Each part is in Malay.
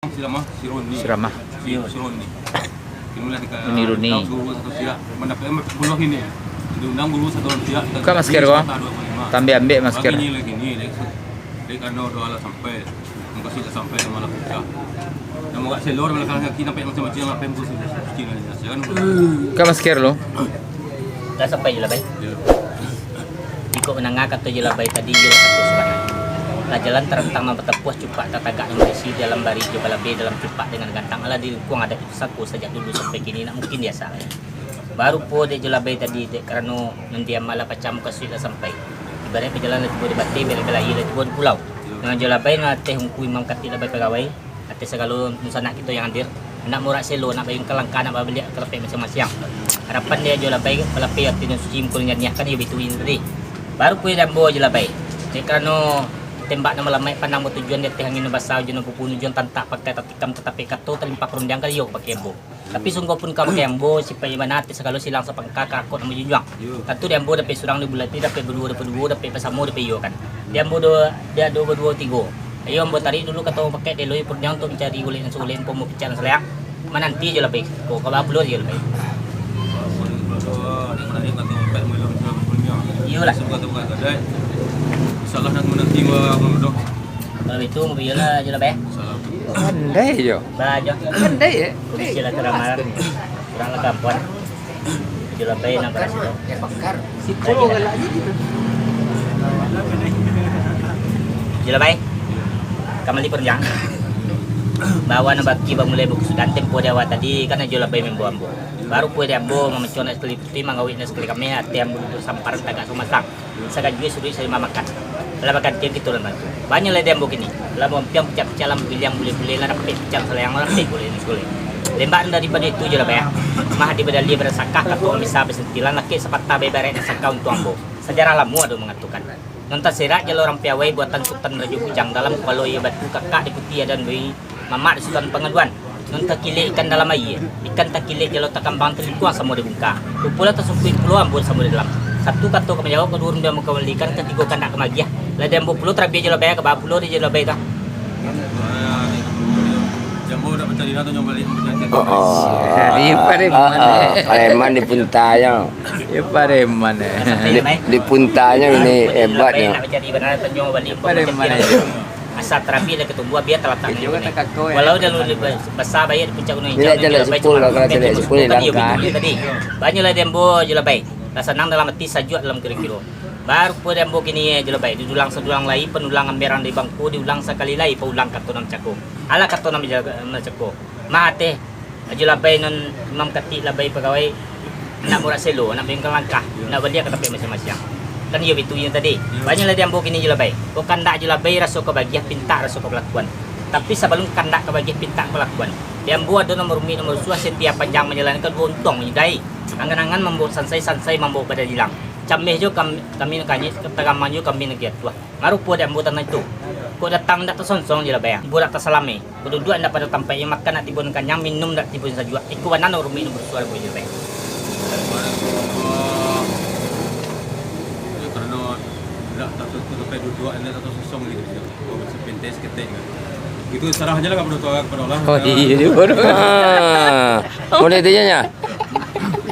Sila si Ronnie. Si Rama. Si Ronnie. Kinulah di Ini Ronnie. guru satu siap. Mendapat buluh ini. Diundang guru satu siap. Buka masker kau. Tambah ambil masker. Ini lagi ni. Lagi karena doa lah sampai. Muka sih sampai malah pecah. Dan muka selor malah kalau kaki nampak macam-macam apa yang guru sudah kira ni. Jangan. Buka masker lo. Dah sampai je lah bay. Ikut menangah kata je lah bay tadi je lah satu sebarang. Lah jalan terentang bertepuh cupak tatagak yang berisi dalam bari jebala B dalam cupak dengan gantang ala di lingkung ada saku sejak dulu sampai kini nak mungkin biasa ya. Baru po de jela bay tadi de karena mendiam malah pacam ke sudah sampai. Ibarat perjalanan tiba di bati bela-bela ia tiba di pulau. Dengan jela bay na teh hungku imam kati la bay pegawai. Ate segala nusanak kita yang hadir. Nak murak selo nak bayang kelangka nak balik kelepek macam-macam. Harapan dia jela bay kelepek ati suci mkulnya niahkan dia bituin tadi. Baru po dambo jela bay. De karena tembak nama lamai pandang bertujuan dia teh angin basah ujian pupunujuan tantak pakai tatikam tetapi kato telimpak rundiang kali yuk pakai embo. Tapi sungguh pun kamu pakai embo sipai mana tis kalau silang sapang kakak kot nama junjang. Katu dia embo dapat surang di bulati dapat berdua dapat pasamu dapat yo kan. Dia embo dia dua berdua tiga. Ayo embo tarik dulu kata pakai deloi purniang untuk mencari guling suling pomo pican seleak. Menanti je lah baik. Kau kau belum je lah baik. Iyo lah. Salah nak menanti dok. Kalau itu mobil lah je lah baik. Pandai jo. Bajo. Pandai ya. Polisi lah teramaran. Kurang lah kampung. Je lah baik nak kasih tu. Ya bakar. Si Polo lagi gitu. Je lah baik. Kamali perjang. Bawa na baki ba mulai buku sudan tempo dia tadi kan aja lah baik membawa ambo. Baru pun dia ambo memencon sekali putih mangawit sekali kami hati ambo samparan tagak sumasang. Sagad juga suruh saya makan. Lah makan tiap gitu lah bantu. Banyak lah dia ambo kini. Lah mau piang pecah-pecah lam bilang boleh-boleh lah dapat pecah selayang lah boleh ni boleh. Lembaan daripada itu je lah baik. Mah daripada dia bersakah atau bisa bersentilan laki sepatah bebaret sakah untuk ambo. Sejarah lamu ada mengatakan. Nonton serak jalur orang piawai buatan sultan raja kujang dalam kalau ia batu kakak di putih dan beri mamak di sultan pengaduan. Nonton kilik ikan dalam air. Ikan tak kilik jalur tak kambang terlikuang sama di bungka. Pula tersungkuit puluhan buat sama di dalam. Satu kata kau menjawab kedua dia mengembalikan ketiga kan nak kemagiah. Lah dia puluh terapi je lebih ke bawah puluh dia je lebih tak. Jambu dah mencari atau nyoba balik Iya Pareman. Pareman di puntanya. Ya Pareman. Di puntanya ini hebatnya. Nak mencari benar penjong balik. Pareman. Asal terapi dah ketumbuh biar terletak ni. Juga tak kakak. Walau dah besar bayar di puncak gunung hijau. Dia jalan sepul kalau jalan sepul ni langkah. Tadi banyaklah dembo je lebih. Lah senang dalam hati sajuk dalam kira-kira. Baru pun dembo kini je lebih. Diulang sedulang lagi penulang amberan di bangku diulang sekali lagi paulang kata nam cako. Ala kata nam cako. Mah teh je lebih non imam kati lebih pegawai nak murat selo nak bengkel langkah nak balik ke tepi masing-masing. Kan dia itu yang tadi. Banyaklah dia ambo kini je lebih. Kau kandak je lebih rasa kau bagian pinta rasa kau pelakuan. Tapi sebelum kandak ke bagian pinta pelakuan. Dia ambo ada nomor umi nomor suah setiap panjang menjalankan untung menyedai. Angan-angan membuat sansai membawa pada hilang. Camih jo kami nakanyit ketagaman jo kami nagiat tua. Marupo dia ambo tanah itu. Kau datang dak tersonsong je lebih. Ibu dak tersalami. Kau duduk anda pada tempat yang makan nak tibun kanyang minum dak tibun sajua. Iku banan nomor umi nomor suah boleh lebih. Tak sampai dua anda atau sosong gitu. Oh, sepintes ketek. Itu sarah aja lah kamu doa kepada Allah. Oh iya juga. Boleh dia nya.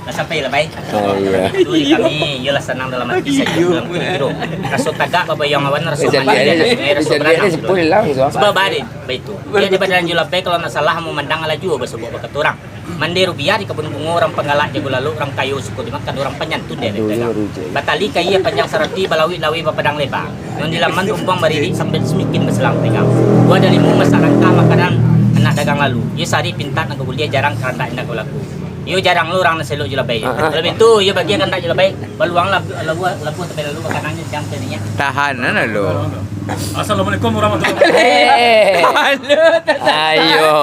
Dah sampai lah baik. Oh iya. Itu kami ialah senang dalam hati saja dalam kira. Rasa tagak bapa yang awan rasa Jadi sepul lang so. sebab barit baik itu. Dia di badan julapai kalau nak salah memandang laju bersebuah bakat orang. Mandi rubiah di kebun bunga orang penggalak jago lalu orang kayu suku dimakan orang penyantun dia pegang. Batali kaya panjang serati balawi bapadang lebar. Yang di laman rumpang baridik sampai semikin berselang pegang. Gua dari mu masyarakat makanan anak dagang lalu. Ia sari pintar nak dia jarang kerana nak laku. Ia jarang lu orang naselo julabai. Lebih itu ia bagian kan tak julabai. Baluang labu tapi lalu makanannya jam tadinya. Tahanan lo. Assalamualaikum warahmatullahi wabarakatuh. Ayo.